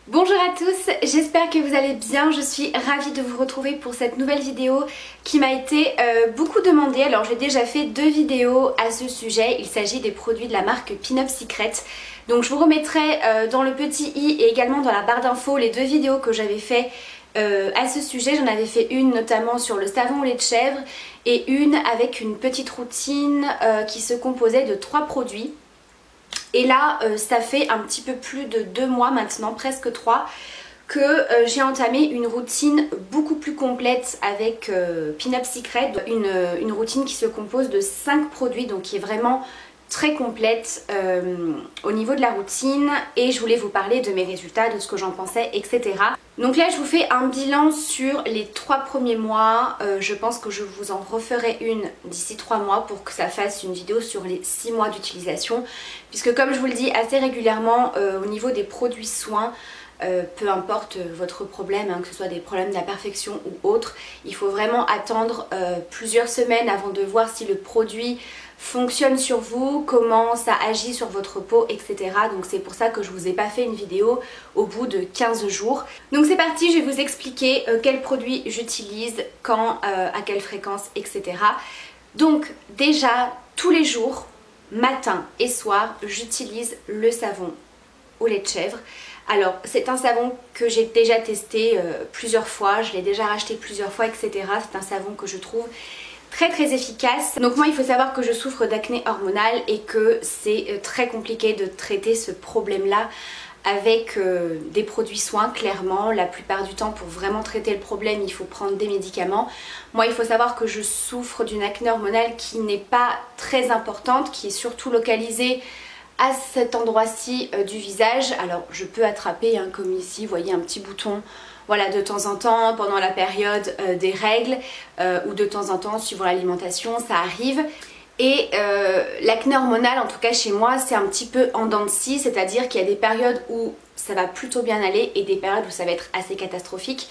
Bonjour à tous, j'espère que vous allez bien, je suis ravie de vous retrouver pour cette nouvelle vidéo qui m'a été beaucoup demandée. Alors j'ai déjà fait 2 vidéos à ce sujet, il s'agit des produits de la marque Pin-Up Secret. Donc je vous remettrai dans le petit i et également dans la barre d'infos les 2 vidéos que j'avais fait à ce sujet. J'en avais fait une notamment sur le savon au lait de chèvre et une avec une petite routine qui se composait de 3 produits. Et là ça fait un petit peu plus de 2 mois maintenant, presque 3, que j'ai entamé une routine beaucoup plus complète avec Pin-Up Secret. Une routine qui se compose de 5 produits, donc qui est vraiment très complète au niveau de la routine, et je voulais vous parler de mes résultats, de ce que j'en pensais, etc. Donc là je vous fais un bilan sur les 3 premiers mois, je pense que je vous en referai une d'ici 3 mois pour que ça fasse une vidéo sur les 6 mois d'utilisation, puisque comme je vous le dis assez régulièrement, au niveau des produits soins, peu importe votre problème, que ce soit des problèmes d'imperfection ou autre, il faut vraiment attendre plusieurs semaines avant de voir si le produit fonctionne sur vous, comment ça agit sur votre peau, etc. Donc c'est pour ça que je vous ai pas fait une vidéo au bout de 15 jours. Donc c'est parti, je vais vous expliquer quels produits j'utilise, quand, à quelle fréquence, etc. Donc déjà, tous les jours, matin et soir, j'utilise le savon au lait de chèvre. Alors c'est un savon que j'ai déjà testé plusieurs fois, je l'ai déjà racheté plusieurs fois, etc. C'est un savon que je trouve très efficace. Donc moi il faut savoir que je souffre d'acné hormonal et que c'est très compliqué de traiter ce problème là avec des produits soins. Clairement, la plupart du temps, pour vraiment traiter le problème, il faut prendre des médicaments. Moi il faut savoir que je souffre d'une acné hormonale qui n'est pas très importante, qui est surtout localisée à cet endroit-ci du visage. Alors je peux attraper, comme ici, vous voyez un petit bouton, voilà, de temps en temps pendant la période des règles ou de temps en temps suivant l'alimentation, ça arrive. Et l'acné hormonale, en tout cas chez moi, c'est un petit peu en dents de scie, c'est-à-dire qu'il y a des périodes où ça va plutôt bien aller et des périodes où ça va être assez catastrophique.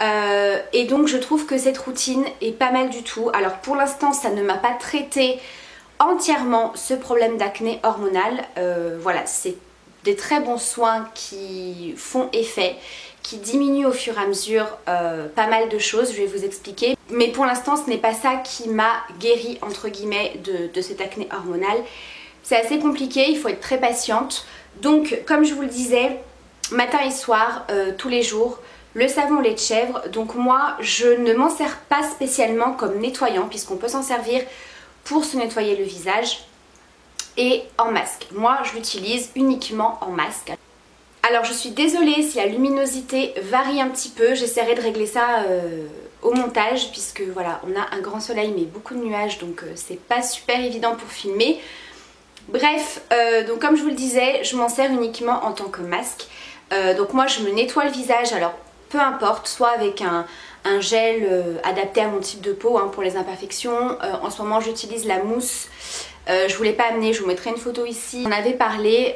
Et donc je trouve que cette routine est pas mal du tout. Alors pour l'instant ça ne m'a pas traité entièrement ce problème d'acné hormonal. Voilà, c'est des très bons soins qui font effet, qui diminuent au fur et à mesure pas mal de choses, je vais vous expliquer. Mais pour l'instant ce n'est pas ça qui m'a guéri entre guillemets de cette acné hormonale. C'est assez compliqué, il faut être très patiente. Donc comme je vous le disais, matin et soir, tous les jours, le savon au lait de chèvre. Donc moi je ne m'en sers pas spécialement comme nettoyant, puisqu'on peut s'en servir pour se nettoyer le visage et en masque. Moi je l'utilise uniquement en masque. Alors je suis désolée si la luminosité varie un petit peu, j'essaierai de régler ça au montage, puisque voilà, on a un grand soleil mais beaucoup de nuages, donc c'est pas super évident pour filmer. Bref, donc comme je vous le disais, je m'en sers uniquement en tant que masque. Donc moi je me nettoie le visage, alors peu importe, soit avec un gel adapté à mon type de peau pour les imperfections. En ce moment j'utilise la mousse, je vous l'ai pas amenée, je vous mettrai une photo ici. On avait parlé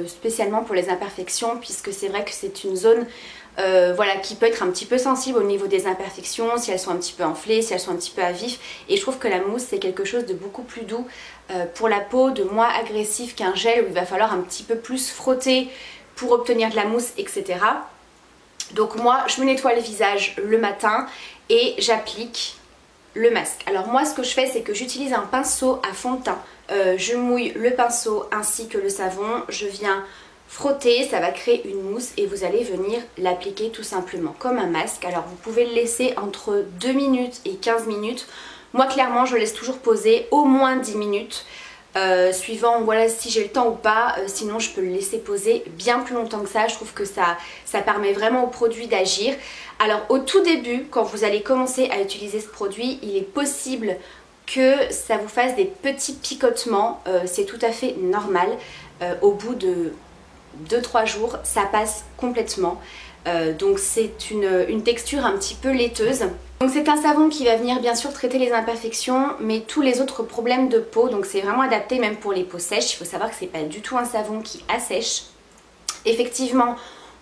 spécialement pour les imperfections, puisque c'est vrai que c'est une zone voilà, qui peut être un petit peu sensible au niveau des imperfections, si elles sont un petit peu enflées, si elles sont un petit peu à vif. Et je trouve que la mousse c'est quelque chose de beaucoup plus doux pour la peau, de moins agressif qu'un gel où il va falloir un petit peu plus frotter pour obtenir de la mousse, etc. Donc moi je me nettoie le visage le matin et j'applique le masque. Alors moi ce que je fais, c'est que j'utilise un pinceau à fond de teint. Je mouille le pinceau ainsi que le savon, je viens frotter, ça va créer une mousse et vous allez venir l'appliquer tout simplement comme un masque. Alors vous pouvez le laisser entre 2 minutes et 15 minutes. Moi clairement je laisse toujours poser au moins 10 minutes. Suivant voilà, si j'ai le temps ou pas, sinon je peux le laisser poser bien plus longtemps que ça. Je trouve que ça permet vraiment au produit d'agir. Alors au tout début, quand vous allez commencer à utiliser ce produit, il est possible que ça vous fasse des petits picotements, c'est tout à fait normal. Au bout de 2-3 jours ça passe complètement. Donc c'est une texture un petit peu laiteuse. Donc c'est un savon qui va venir bien sûr traiter les imperfections, mais tous les autres problèmes de peau. Donc c'est vraiment adapté même pour les peaux sèches. Il faut savoir que c'est pas du tout un savon qui assèche. Effectivement,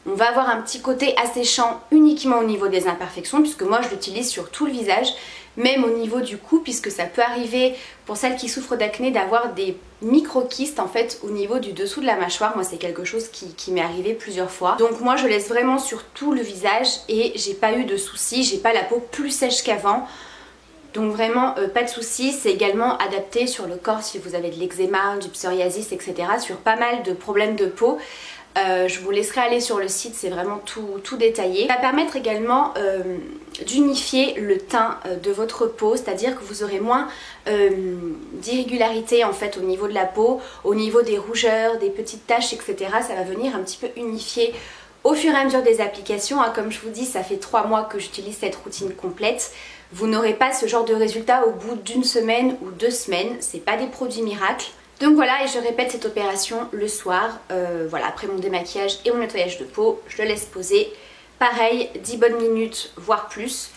on va avoir un petit côté asséchant uniquement au niveau des imperfections, puisque moi je l'utilise sur tout le visage. même au niveau du cou, puisque ça peut arriver pour celles qui souffrent d'acné d'avoir des micro-kystes en fait au niveau du dessous de la mâchoire. Moi c'est quelque chose qui m'est arrivé plusieurs fois. Donc moi je laisse vraiment sur tout le visage et j'ai pas eu de soucis, j'ai pas la peau plus sèche qu'avant. Donc vraiment pas de soucis, c'est également adapté sur le corps si vous avez de l'eczéma, du psoriasis, etc. Sur pas mal de problèmes de peau. Je vous laisserai aller sur le site, c'est vraiment tout détaillé. Ça va permettre également d'unifier le teint de votre peau, c'est-à-dire que vous aurez moins d'irrégularité en fait au niveau de la peau, au niveau des rougeurs, des petites taches, etc. Ça va venir un petit peu unifier au fur et à mesure des applications. Comme je vous dis, ça fait 3 mois que j'utilise cette routine complète. Vous n'aurez pas ce genre de résultat au bout d'une semaine ou 2 semaines, c'est pas des produits miracles. Donc voilà, et je répète cette opération le soir, voilà, après mon démaquillage et mon nettoyage de peau, je le laisse poser. Pareil, 10 bonnes minutes, voire plus.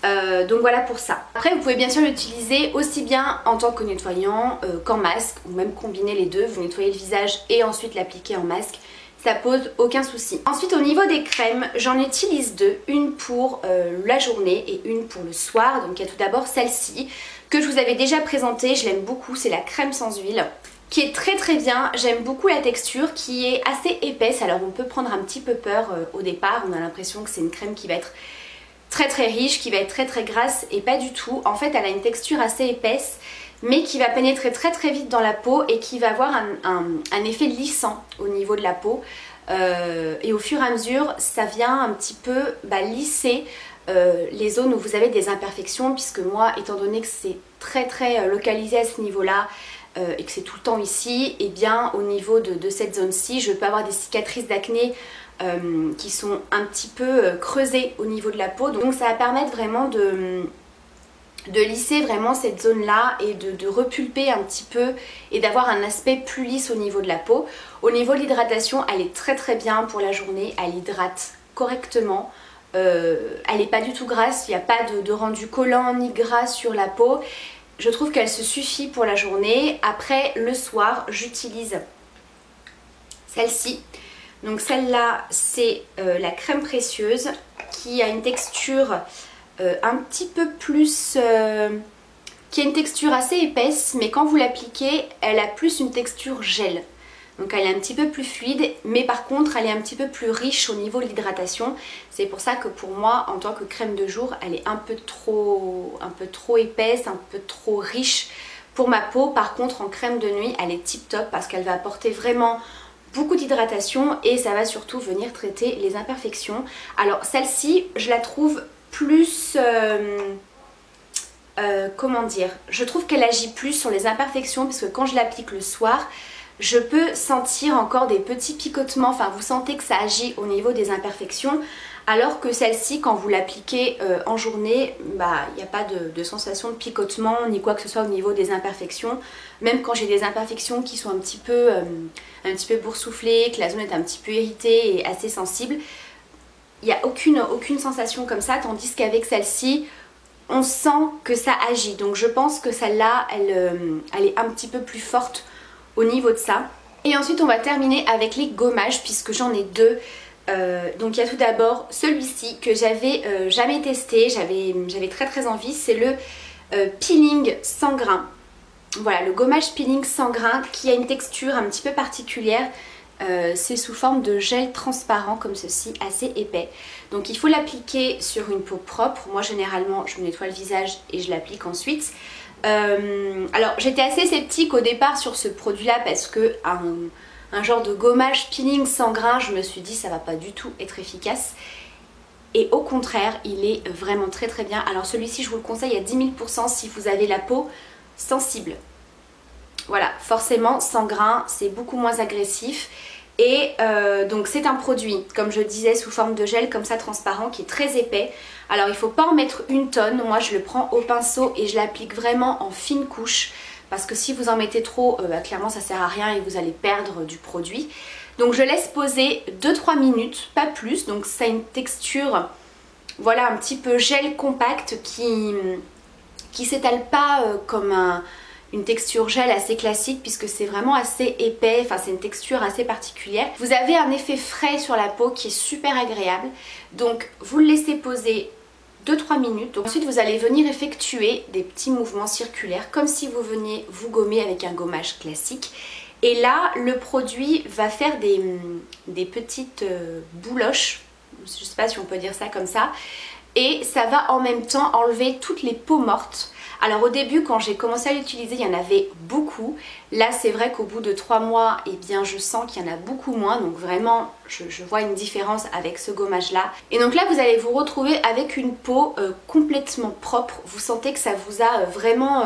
Donc voilà pour ça. Après vous pouvez bien sûr l'utiliser aussi bien en tant que nettoyant qu'en masque, ou même combiner les deux, vous nettoyez le visage et ensuite l'appliquer en masque. Ça pose aucun souci. Ensuite au niveau des crèmes, j'en utilise 2, une pour la journée et une pour le soir. Donc il y a tout d'abord celle-ci que je vous avais déjà présentée, je l'aime beaucoup, c'est la crème sans huile qui est très bien. J'aime beaucoup la texture qui est assez épaisse, alors on peut prendre un petit peu peur au départ, on a l'impression que c'est une crème qui va être très riche, qui va être très grasse, et pas du tout. En fait elle a une texture assez épaisse mais qui va pénétrer très vite dans la peau et qui va avoir un effet lissant au niveau de la peau. Et au fur et à mesure ça vient un petit peu lisser les zones où vous avez des imperfections, puisque moi étant donné que c'est très localisé à ce niveau là et que c'est tout le temps ici, et bien au niveau de cette zone ci je peux avoir des cicatrices d'acné qui sont un petit peu creusées au niveau de la peau. Donc ça va permettre vraiment de lisser vraiment cette zone là et de repulper un petit peu et d'avoir un aspect plus lisse au niveau de la peau. Au niveau de l'hydratation, elle est très bien pour la journée, elle hydrate correctement. Elle n'est pas du tout grasse, il n'y a pas de rendu collant ni gras sur la peau. Je trouve qu'elle se suffit pour la journée. Après le soir j'utilise celle-ci. Donc celle-là c'est la crème précieuse qui a une texture un petit peu plus... qui a une texture assez épaisse, mais quand vous l'appliquez elle a plus une texture gel. Donc elle est un petit peu plus fluide, mais par contre elle est un petit peu plus riche au niveau de l'hydratation. C'est pour ça que pour moi en tant que crème de jour elle est un peu trop épaisse, un peu trop riche pour ma peau. Par contre en crème de nuit elle est tip top parce qu'elle va apporter vraiment beaucoup d'hydratation et ça va surtout venir traiter les imperfections. Alors celle-ci je la trouve plus... comment dire, je trouve qu'elle agit plus sur les imperfections, parce que quand je l'applique le soir je peux sentir encore des petits picotements, enfin vous sentez que ça agit au niveau des imperfections, alors que celle-ci quand vous l'appliquez en journée, il n'y a pas de sensation de picotement ni quoi que ce soit au niveau des imperfections. Même quand j'ai des imperfections qui sont un petit peu boursouflées, que la zone est un petit peu irritée et assez sensible, il n'y a aucune sensation comme ça, tandis qu'avec celle-ci on sent que ça agit. Donc je pense que celle-là elle est un petit peu plus forte au niveau de ça. Et ensuite on va terminer avec les gommages puisque j'en ai 2. Donc il y a tout d'abord celui-ci que j'avais jamais testé, j'avais très envie, c'est le peeling sans grain. Voilà, le gommage peeling sans grain qui a une texture un petit peu particulière. C'est sous forme de gel transparent comme ceci, assez épais. Donc il faut l'appliquer sur une peau propre. Moi généralement je me nettoie le visage et je l'applique ensuite. Alors j'étais assez sceptique au départ sur ce produit là parce que un genre de gommage peeling sans grain, je me suis dit ça va pas du tout être efficace. Et au contraire il est vraiment très bien. Alors celui-ci je vous le conseille à 10 000% si vous avez la peau sensible. Voilà, forcément sans grain c'est beaucoup moins agressif. Et donc c'est un produit, comme je disais, sous forme de gel comme ça transparent qui est très épais. Alors il ne faut pas en mettre une tonne, moi je le prends au pinceau et je l'applique vraiment en fine couche. Parce que si vous en mettez trop, clairement ça sert à rien et vous allez perdre du produit. Donc je laisse poser 2-3 minutes, pas plus. Donc ça a une texture, voilà, un petit peu gel compact qui s'étale pas comme une texture gel assez classique puisque c'est vraiment assez épais, enfin c'est une texture assez particulière. Vous avez un effet frais sur la peau qui est super agréable. Donc vous le laissez poser 2-3 minutes. Donc ensuite vous allez venir effectuer des petits mouvements circulaires comme si vous veniez vous gommer avec un gommage classique. Et là le produit va faire des petites bouloches, je ne sais pas si on peut dire ça comme ça, et ça va en même temps enlever toutes les peaux mortes. Alors au début quand j'ai commencé à l'utiliser il y en avait beaucoup, là c'est vrai qu'au bout de 3 mois eh bien je sens qu'il y en a beaucoup moins, donc vraiment je vois une différence avec ce gommage là. Et donc là vous allez vous retrouver avec une peau complètement propre, vous sentez que ça vous a vraiment,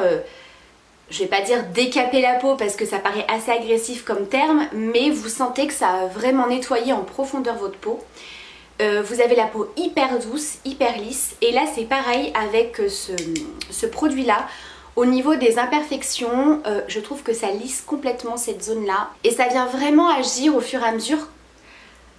je vais pas dire décaper la peau parce que ça paraît assez agressif comme terme, mais vous sentez que ça a vraiment nettoyé en profondeur votre peau. Vous avez la peau hyper douce, hyper lisse, et là c'est pareil avec ce produit là. Au niveau des imperfections, je trouve que ça lisse complètement cette zone là, et ça vient vraiment agir au fur et à mesure,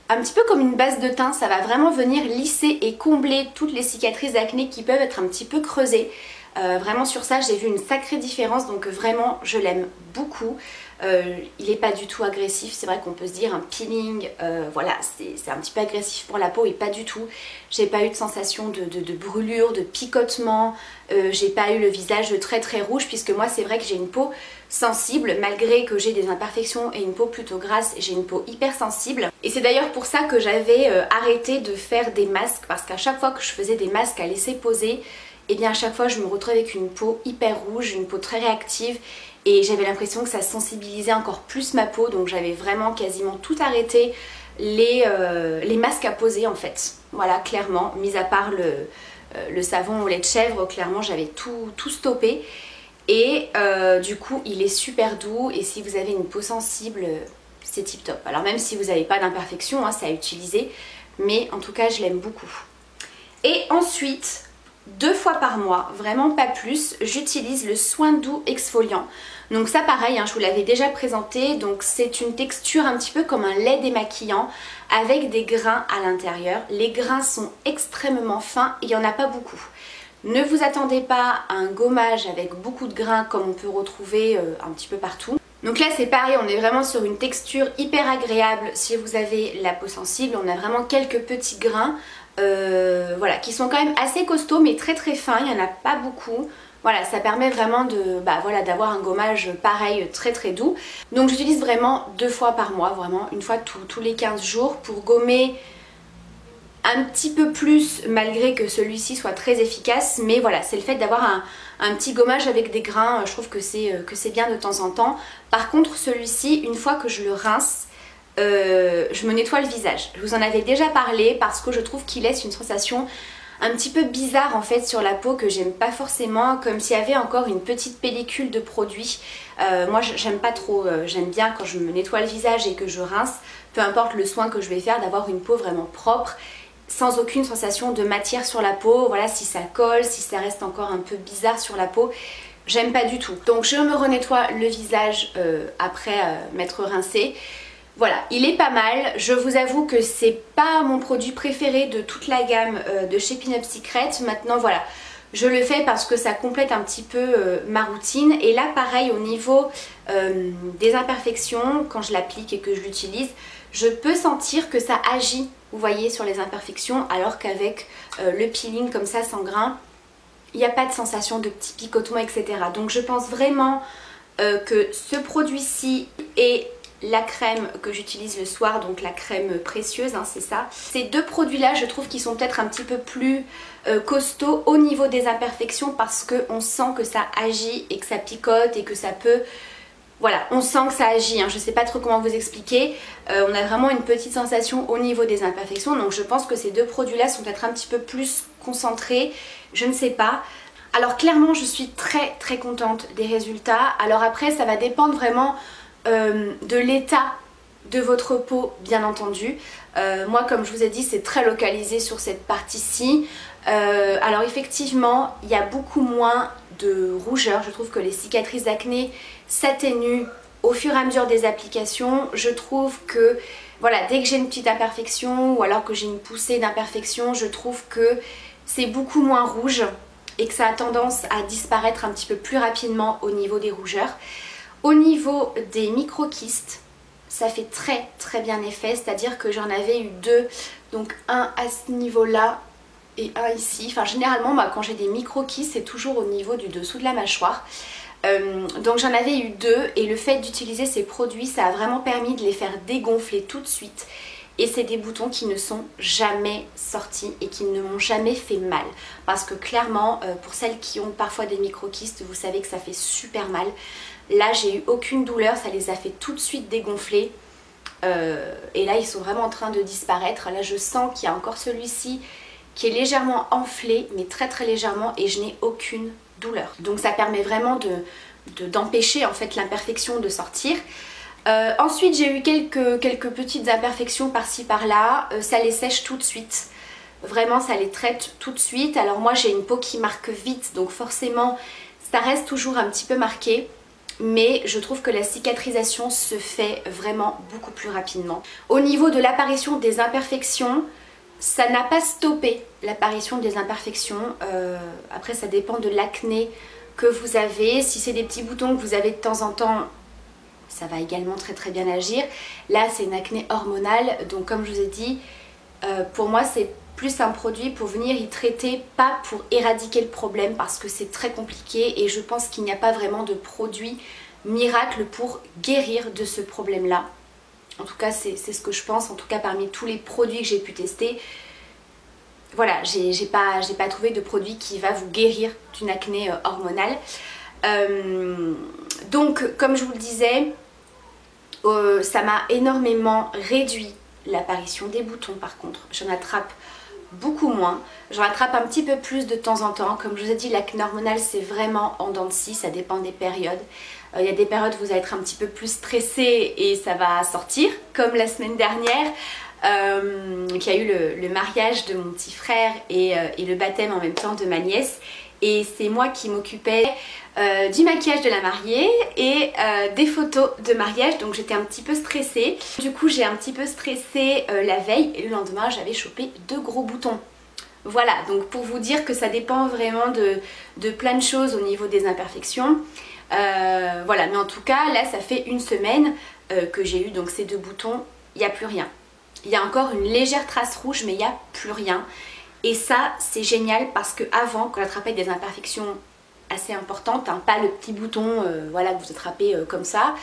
un petit peu comme une base de teint. Ça va vraiment venir lisser et combler toutes les cicatrices d'acné qui peuvent être un petit peu creusées. Vraiment sur ça j'ai vu une sacrée différence, donc vraiment je l'aime beaucoup. Il n'est pas du tout agressif, c'est vrai qu'on peut se dire un peeling, voilà c'est un petit peu agressif pour la peau, et pas du tout. J'ai pas eu de sensation de brûlure, de picotement, j'ai pas eu le visage très très rouge, puisque moi c'est vrai que j'ai une peau sensible, malgré que j'ai des imperfections et une peau plutôt grasse, j'ai une peau hyper sensible. Et c'est d'ailleurs pour ça que j'avais arrêté de faire des masques, parce qu'à chaque fois que je faisais des masques à laisser poser, et bien à chaque fois je me retrouvais avec une peau hyper rouge, une peau très réactive, et j'avais l'impression que ça sensibilisait encore plus ma peau, donc j'avais vraiment quasiment tout arrêté les masques à poser en fait. Voilà, clairement, mis à part le savon au lait de chèvre, clairement j'avais tout stoppé. Et du coup il est super doux, et si vous avez une peau sensible c'est tip top. Alors même si vous n'avez pas d'imperfection, hein, c'est à utiliser, mais en tout cas je l'aime beaucoup. Et ensuite, 2 fois par mois, vraiment pas plus, j'utilise le soin doux exfoliant. Donc ça pareil, hein, je vous l'avais déjà présenté, donc c'est une texture un petit peu comme un lait démaquillant avec des grains à l'intérieur. Les grains sont extrêmement fins et il n'y en a pas beaucoup. Ne vous attendez pas à un gommage avec beaucoup de grains comme on peut retrouver un petit peu partout. Donc là c'est pareil, on est vraiment sur une texture hyper agréable si vous avez la peau sensible. On a vraiment quelques petits grains voilà, qui sont quand même assez costauds mais très très fins, il n'y en a pas beaucoup. Voilà, ça permet vraiment voilà, d'avoir un gommage pareil très très doux. Donc j'utilise vraiment 2 fois par mois, vraiment une fois tous les 15 jours pour gommer un petit peu plus, malgré que celui-ci soit très efficace. Mais voilà, c'est le fait d'avoir un petit gommage avec des grains, je trouve que c'est bien de temps en temps. Par contre celui-ci, une fois que je le rince, je me nettoie le visage. Je vous en avais déjà parlé parce que je trouve qu'il laisse une sensation un petit peu bizarre en fait sur la peau que j'aime pas forcément, comme s'il y avait encore une petite pellicule de produit. Moi j'aime pas trop, j'aime bien quand je me nettoie le visage et que je rince, peu importe le soin que je vais faire, d'avoir une peau vraiment propre, sans aucune sensation de matière sur la peau. Voilà, si ça colle, si ça reste encore un peu bizarre sur la peau, j'aime pas du tout. Donc je me renettoie le visage après m'être rincé. Voilà, il est pas mal. Je vous avoue que c'est pas mon produit préféré de toute la gamme de chez Pin Up Secret. Maintenant voilà, je le fais parce que ça complète un petit peu ma routine. Et là pareil, au niveau des imperfections, quand je l'applique et que je l'utilise, je peux sentir que ça agit, vous voyez, sur les imperfections, alors qu'avec le peeling comme ça sans grain, il n'y a pas de sensation de petits picotements, etc. Donc je pense vraiment que ce produit-ci est la crème que j'utilise le soir, donc la crème précieuse, hein, c'est ça. Ces 2 produits là je trouve qu'ils sont peut-être un petit peu plus costauds au niveau des imperfections, parce qu'on sent que ça agit et que ça picote et que ça peut... Voilà, on sent que ça agit, hein. Je sais pas trop comment vous expliquer, on a vraiment une petite sensation au niveau des imperfections, donc je pense que ces 2 produits là sont peut-être un petit peu plus concentrés, je ne sais pas. Alors clairement je suis très très contente des résultats. Alors après ça va dépendre vraiment de l'état de votre peau, bien entendu. Moi comme je vous ai dit c'est très localisé sur cette partie-ci. Alors effectivement il y a beaucoup moins de rougeur, je trouve que les cicatrices d'acné s'atténuent au fur et à mesure des applications. Je trouve que voilà, dès que j'ai une petite imperfection ou alors que j'ai une poussée d'imperfection, je trouve que c'est beaucoup moins rouge et que ça a tendance à disparaître un petit peu plus rapidement au niveau des rougeurs. Au niveau des micro-kystes, ça fait très très bien effet, c'est-à-dire que j'en avais eu 2, donc un à ce niveau-là et un ici. Enfin généralement moi quand j'ai des micro-kystes c'est toujours au niveau du dessous de la mâchoire. Donc j'en avais eu 2 et le fait d'utiliser ces produits ça a vraiment permis de les faire dégonfler tout de suite. Et c'est des boutons qui ne sont jamais sortis et qui ne m'ont jamais fait mal. Parce que clairement, pour celles qui ont parfois des micro-kystes, vous savez que ça fait super mal. Là, j'ai eu aucune douleur, ça les a fait tout de suite dégonfler. Et là, ils sont vraiment en train de disparaître. Là, je sens qu'il y a encore celui-ci qui est légèrement enflé, mais très très légèrement, et je n'ai aucune douleur. Donc ça permet vraiment d'empêcher en fait l'imperfection de sortir. Ensuite j'ai eu quelques petites imperfections par-ci par-là, ça les sèche tout de suite, vraiment ça les traite tout de suite. Alors moi j'ai une peau qui marque vite donc forcément ça reste toujours un petit peu marqué, mais je trouve que la cicatrisation se fait vraiment beaucoup plus rapidement. Au niveau de l'apparition des imperfections, ça n'a pas stoppé l'apparition des imperfections, après ça dépend de l'acné que vous avez. Si c'est des petits boutons que vous avez de temps en temps, ça va également très très bien agir. Là c'est une acné hormonale, donc comme je vous ai dit, pour moi c'est plus un produit pour venir y traiter, pas pour éradiquer le problème parce que c'est très compliqué et je pense qu'il n'y a pas vraiment de produit miracle pour guérir de ce problème là. En tout cas c'est ce que je pense, en tout cas parmi tous les produits que j'ai pu tester. Voilà, j'ai pas trouvé de produit qui va vous guérir d'une acné hormonale. Donc comme je vous le disais, ça m'a énormément réduit l'apparition des boutons. Par contre j'en attrape beaucoup moins, j'en attrape un petit peu plus de temps en temps. Comme je vous ai dit, l'acné hormonale c'est vraiment en dents de scie, ça dépend des périodes. Il y a des périodes où vous allez être un petit peu plus stressé et ça va sortir, comme la semaine dernière qui a eu le mariage de mon petit frère et le baptême en même temps de ma nièce. Et c'est moi qui m'occupais du maquillage de la mariée et des photos de mariage, donc j'étais un petit peu stressée. Du coup j'ai un petit peu stressé la veille et le lendemain j'avais chopé 2 gros boutons. Voilà, donc pour vous dire que ça dépend vraiment de plein de choses au niveau des imperfections. Voilà, mais en tout cas là ça fait une semaine que j'ai eu donc ces 2 boutons, il n'y a plus rien. Il y a encore une légère trace rouge mais il n'y a plus rien. Et ça c'est génial parce que avant, quand j'attrapais des imperfections assez importantes, hein, pas le petit bouton voilà, que vous attrapez comme ça,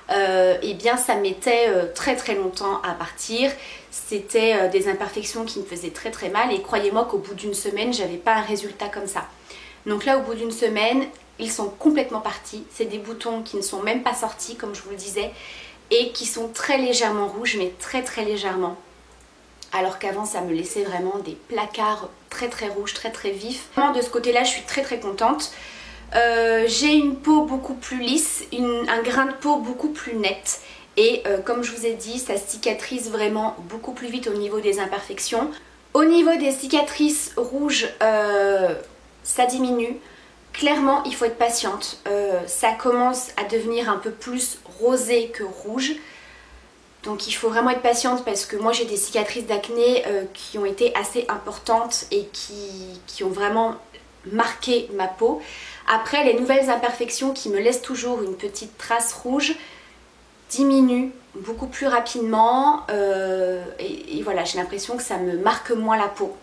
et bien ça mettait très très longtemps à partir. C'était des imperfections qui me faisaient très très mal et croyez-moi qu'au bout d'une semaine j'avais pas un résultat comme ça. Donc là au bout d'une semaine ils sont complètement partis. C'est des boutons qui ne sont même pas sortis comme je vous le disais et qui sont très légèrement rouges, mais très très légèrement. Alors qu'avant ça me laissait vraiment des placards très très rouges, très très vifs. Vraiment de ce côté là je suis très très contente. J'ai une peau beaucoup plus lisse, un grain de peau beaucoup plus net. Et comme je vous ai dit, ça cicatrise vraiment beaucoup plus vite au niveau des imperfections. Au niveau des cicatrices rouges, ça diminue. Clairement il faut être patiente. Ça commence à devenir un peu plus rosé que rouge. Donc il faut vraiment être patiente parce que moi j'ai des cicatrices d'acné qui ont été assez importantes et qui ont vraiment marqué ma peau. Après les nouvelles imperfections qui me laissent toujours une petite trace rouge diminuent beaucoup plus rapidement et voilà, j'ai l'impression que ça me marque moins la peau.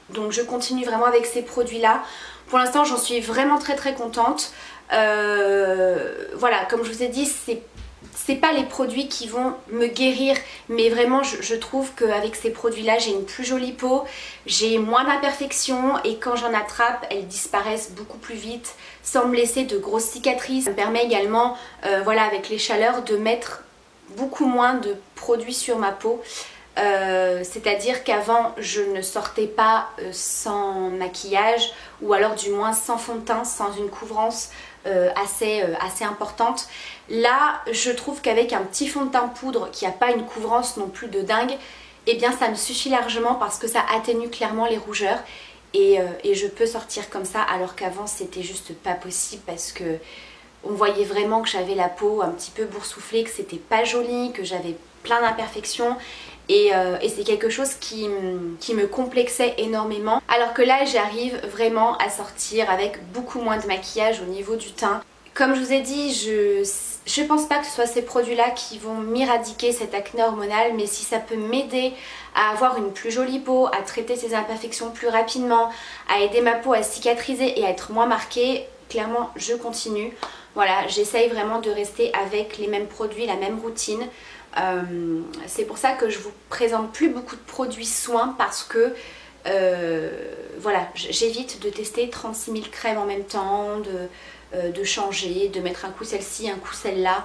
Donc je continue vraiment avec ces produits là. Pour l'instant j'en suis vraiment très très contente. Voilà, comme je vous ai dit, c'est pas les produits qui vont me guérir, mais vraiment je trouve qu'avec ces produits là j'ai une plus jolie peau, j'ai moins d'imperfections et quand j'en attrape elles disparaissent beaucoup plus vite sans me laisser de grosses cicatrices. Ça me permet également voilà, avec les chaleurs de mettre beaucoup moins de produits sur ma peau. C'est-à-dire qu'avant je ne sortais pas sans maquillage ou alors du moins sans fond de teint, sans une couvrance assez importante. Là je trouve qu'avec un petit fond de teint poudre qui n'a pas une couvrance non plus de dingue, et eh bien ça me suffit largement parce que ça atténue clairement les rougeurs et je peux sortir comme ça, alors qu'avant c'était juste pas possible parce que on voyait vraiment que j'avais la peau un petit peu boursouflée, que c'était pas joli, que j'avais plein d'imperfections et c'est quelque chose qui me complexait énormément. Alors que là j'arrive vraiment à sortir avec beaucoup moins de maquillage au niveau du teint. Comme je vous ai dit, Je pense pas que ce soit ces produits-là qui vont m'éradiquer cette acné hormonale, mais si ça peut m'aider à avoir une plus jolie peau, à traiter ces imperfections plus rapidement, à aider ma peau à cicatriser et à être moins marquée, clairement je continue. Voilà, j'essaye vraiment de rester avec les mêmes produits, la même routine. C'est pour ça que je vous présente plus beaucoup de produits soins parce que voilà, j'évite de tester 36 000 crèmes en même temps, de changer, de mettre un coup celle-ci, un coup celle-là.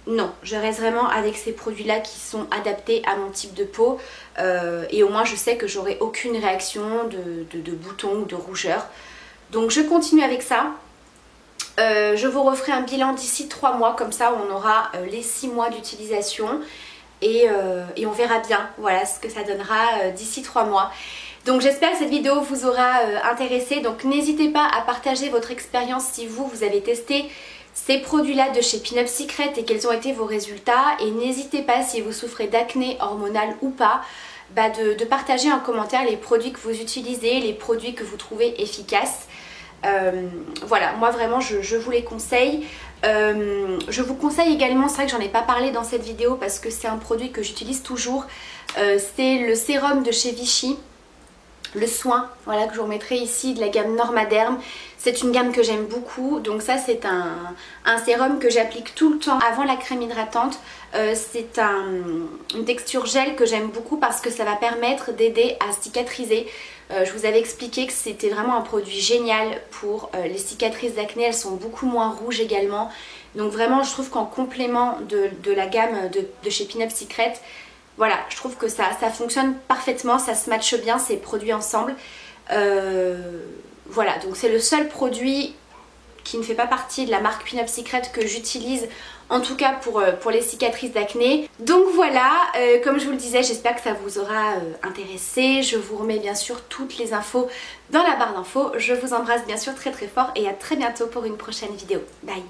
Non, je reste vraiment avec ces produits-là qui sont adaptés à mon type de peau et au moins je sais que j'aurai aucune réaction de boutons ou de rougeur. Donc je continue avec ça. Je vous referai un bilan d'ici 3 mois, comme ça on aura les 6 mois d'utilisation et on verra bien voilà ce que ça donnera d'ici 3 mois. Donc j'espère que cette vidéo vous aura intéressé. Donc n'hésitez pas à partager votre expérience si vous avez testé ces produits-là de chez Pin Up Secret et quels ont été vos résultats. Et n'hésitez pas, si vous souffrez d'acné hormonale ou pas, de partager en commentaire les produits que vous utilisez, les produits que vous trouvez efficaces. Voilà, moi vraiment je vous les conseille. Je vous conseille également, c'est vrai que j'en ai pas parlé dans cette vidéo parce que c'est un produit que j'utilise toujours, c'est le sérum de chez Vichy, le soin, voilà, que je vous remettrai ici, de la gamme Normaderm. C'est une gamme que j'aime beaucoup, donc ça c'est un sérum que j'applique tout le temps avant la crème hydratante. C'est une texture gel que j'aime beaucoup parce que ça va permettre d'aider à cicatriser. Je vous avais expliqué que c'était vraiment un produit génial pour les cicatrices d'acné, elles sont beaucoup moins rouges également. Donc vraiment je trouve qu'en complément de la gamme de chez Pin Up Secret, voilà, je trouve que ça fonctionne parfaitement, ça se matche bien ces produits ensemble. Voilà, donc c'est le seul produit qui ne fait pas partie de la marque Pin Up Secret que j'utilise, en tout cas pour les cicatrices d'acné. Donc voilà, comme je vous le disais, j'espère que ça vous aura intéressé. Je vous remets bien sûr toutes les infos dans la barre d'infos. Je vous embrasse bien sûr très très fort et à très bientôt pour une prochaine vidéo. Bye!